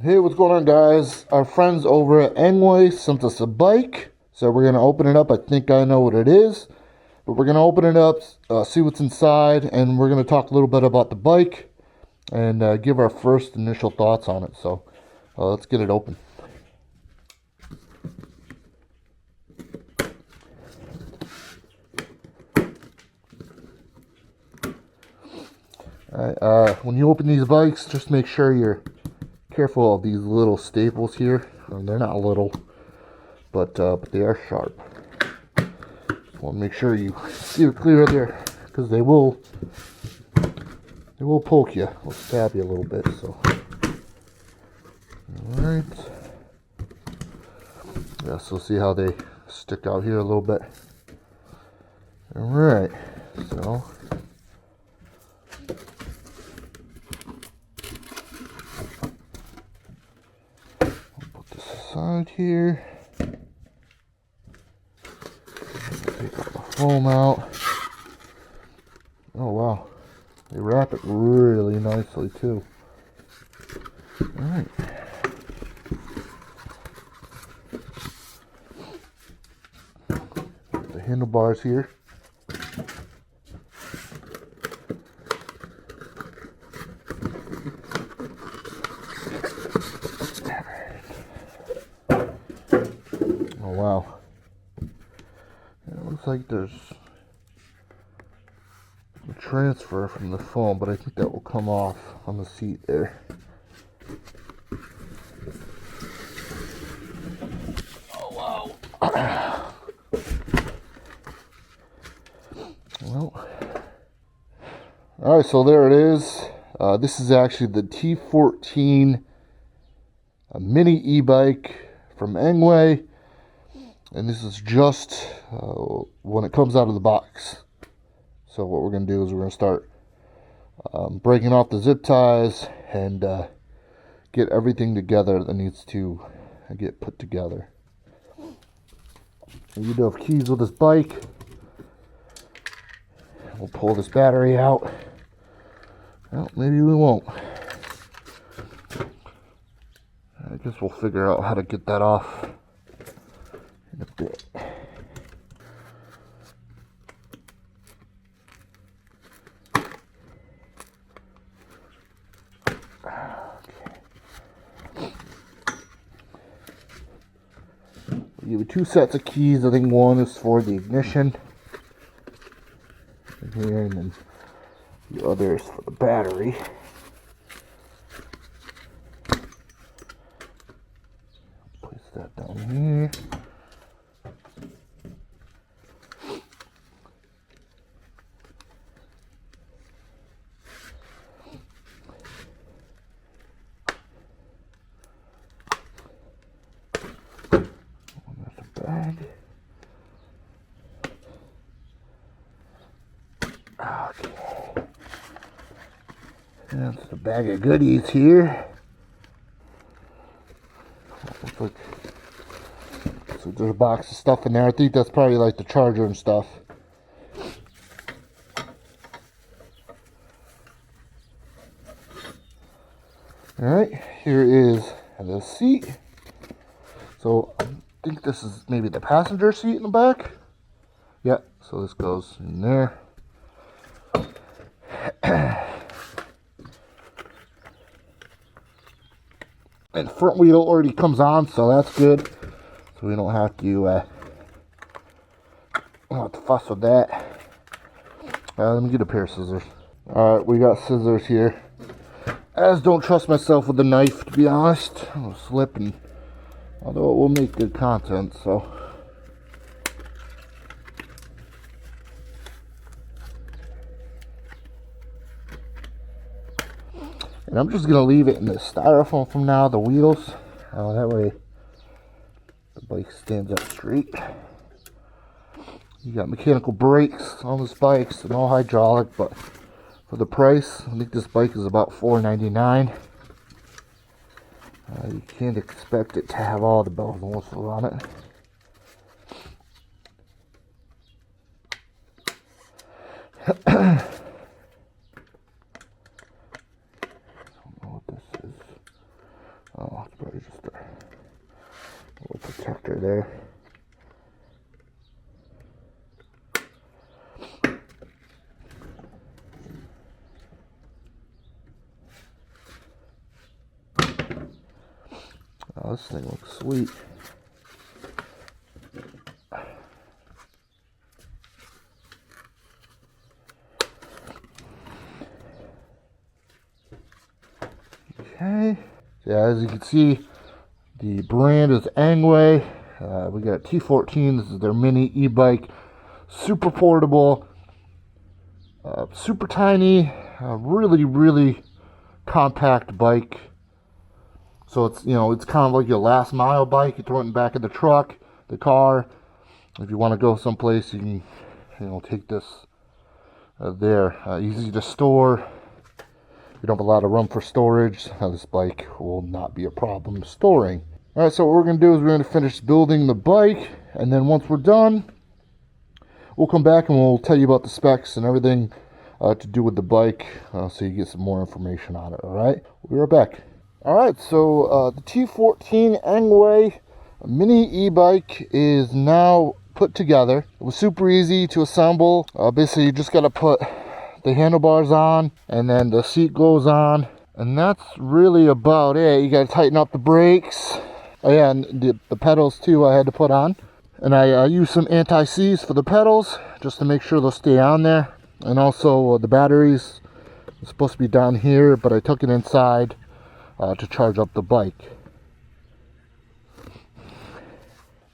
Hey, what's going on, guys? Our friends over at Engwe sent us a bike, so we're going to open it up. I think I know what it is, but we're going to open it up, see what's inside, and we're going to talk a little bit about the bike and give our first initial thoughts on it. So let's get it open. Alright, when you open these bikes, just make sure you're careful of these little staples here. They're not little, but they are sharp. Want to make sure you see it clear there, because they will poke you, will stab you a little bit. So, all right. Yeah, so see how they stick out here a little bit. All right. So. Side here, take all the foam out. Oh wow, they wrap it really nicely too. All right. The handlebars here. Oh wow. It looks like there's a transfer from the foam, but I think that will come off on the seat there. Oh wow. Well, alright, so there it is. This is actually the T14 Mini E-Bike from Engwe. And this is just when it comes out of the box. So what we're going to do is we're going to start breaking off the zip ties and get everything together that needs to get put together. We do have keys with this bike. We'll pull this battery out. Well, maybe we won't. I guess we'll figure out how to get that off in a bit. We give you two sets of keys. I think one is for the ignition here, and then the other is for the battery. Place that down here. Bag. Okay. That's the bag of goodies here. Looks like, so there's a box of stuff in there. I think that's probably like the charger and stuff. Alright, here is the seat. So I think this is maybe the passenger seat in the back. Yeah, so this goes in there. And front wheel already comes on, so that's good. So we don't have to fuss with that. Let me get a pair of scissors. Alright, we got scissors here. I just don't trust myself with the knife, to be honest. I'll slip, and although it will make good content, so. And I'm just gonna leave it in the styrofoam from now, the wheels. That way the bike stands up straight. You got mechanical brakes on this bike, so no hydraulic, but for the price, I think this bike is about $4.99. You can't expect it to have all the bells and whistles on it. I don't know what this is. Oh, Oh, this thing looks sweet. Okay. Yeah, as you can see, the brand is Engwe. We got T14. This is their mini e-bike. Super portable. Super tiny. Really, really compact bike. So it's, you know, it's kind of like your last mile bike. You throw it in the back of the truck, the car. If you want to go someplace, you can, you know, take this there. Easy to store. If you don't have a lot of room for storage, this bike will not be a problem storing. Alright, so what we're going to do is we're going to finish building the bike, and then once we're done, we'll come back and we'll tell you about the specs and everything to do with the bike, so you get some more information on it. Alright, we'll be right back. Alright, so the T14 Engwe Mini e-bike is now put together. It was super easy to assemble. Basically, you just got to put the handlebars on, and then the seat goes on, and that's really about it. You got to tighten up the brakes. Oh yeah, and the pedals too I had to put on. And I used some anti-seize for the pedals, just to make sure they'll stay on there. And also the batteries are supposed to be down here, but I took it inside to charge up the bike.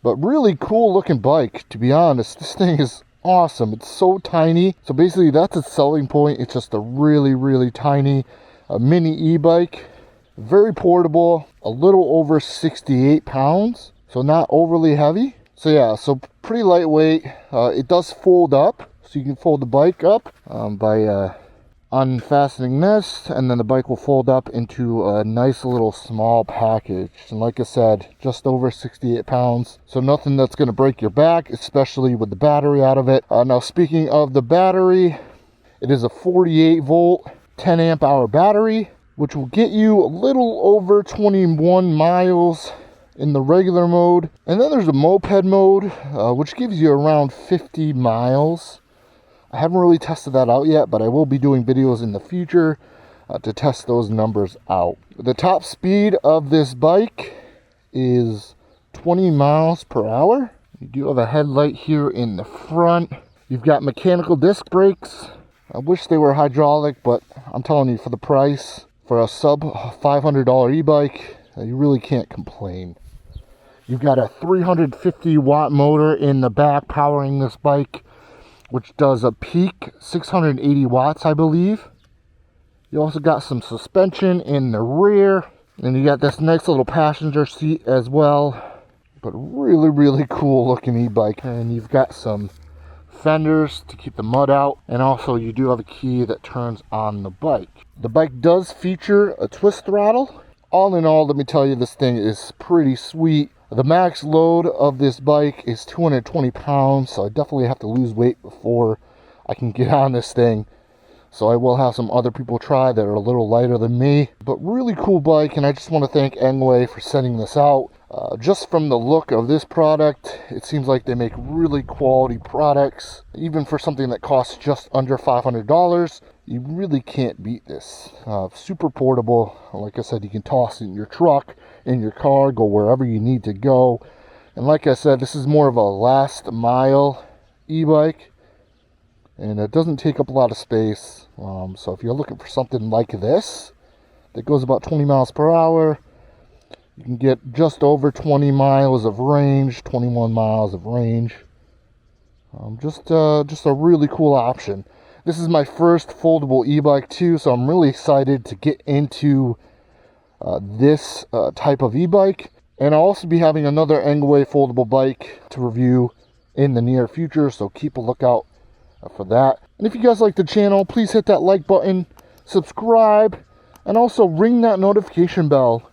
But really cool looking bike, to be honest. This thing is awesome. It's so tiny. So basically that's its selling point. It's just a really, really tiny mini e-bike. Very portable, a little over 68 pounds, so not overly heavy. So yeah, so pretty lightweight. It does fold up, so you can fold the bike up by unfastening this, and then the bike will fold up into a nice little small package. And like I said, just over 68 pounds, so nothing that's going to break your back, especially with the battery out of it. Now speaking of the battery, it is a 48 volt 10 amp hour battery, which will get you a little over 21 miles in the regular mode. And then there's a moped mode, which gives you around 50 miles. I haven't really tested that out yet, but I will be doing videos in the future to test those numbers out. The top speed of this bike is 20 miles per hour. You do have a headlight here in the front. You've got mechanical disc brakes. I wish they were hydraulic, but I'm telling you, for the price, for a sub $500 e-bike, you really can't complain. You've got a 350 watt motor in the back powering this bike, which does a peak 680 watts, I believe. You also got some suspension in the rear, and you got this nice little passenger seat as well. But really, really cool looking e-bike. And you've got some fenders to keep the mud out, and also you do have a key that turns on the bike. The bike does feature a twist throttle. All in all, let me tell you, this thing is pretty sweet. The max load of this bike is 220 pounds, so I definitely have to lose weight before I can get on this thing. So I will have some other people try that are a little lighter than me. But really cool bike, and I just want to thank Engwe for sending this out. Just from the look of this product, it seems like they make really quality products. Even for something that costs just under $500, you really can't beat this. Super portable. Like I said, you can toss it in your truck, in your car, go wherever you need to go. And like I said, this is more of a last mile e-bike, and it doesn't take up a lot of space. So if you're looking for something like this that goes about 20 miles per hour, you can get just over 20 miles of range, 21 miles of range. Just a really cool option. This is my first foldable e-bike too, so I'm really excited to get into this type of e-bike. And I'll also be having another Engwe foldable bike to review in the near future, so keep a lookout for that. And if you guys like the channel, please hit that like button, subscribe, and also ring that notification bell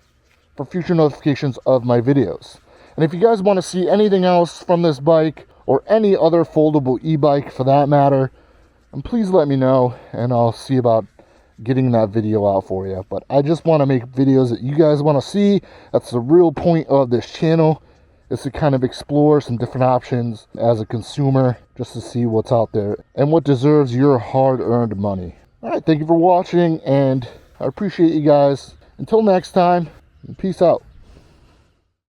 for future notifications of my videos. And if you guys want to see anything else from this bike, or any other foldable e-bike for that matter, please let me know, and I'll see about getting that video out for you. But I just want to make videos that you guys want to see. That's the real point of this channel, is to kind of explore some different options as a consumer, just to see what's out there and what deserves your hard-earned money. Alright, thank you for watching, and I appreciate you guys. Until next time, peace out.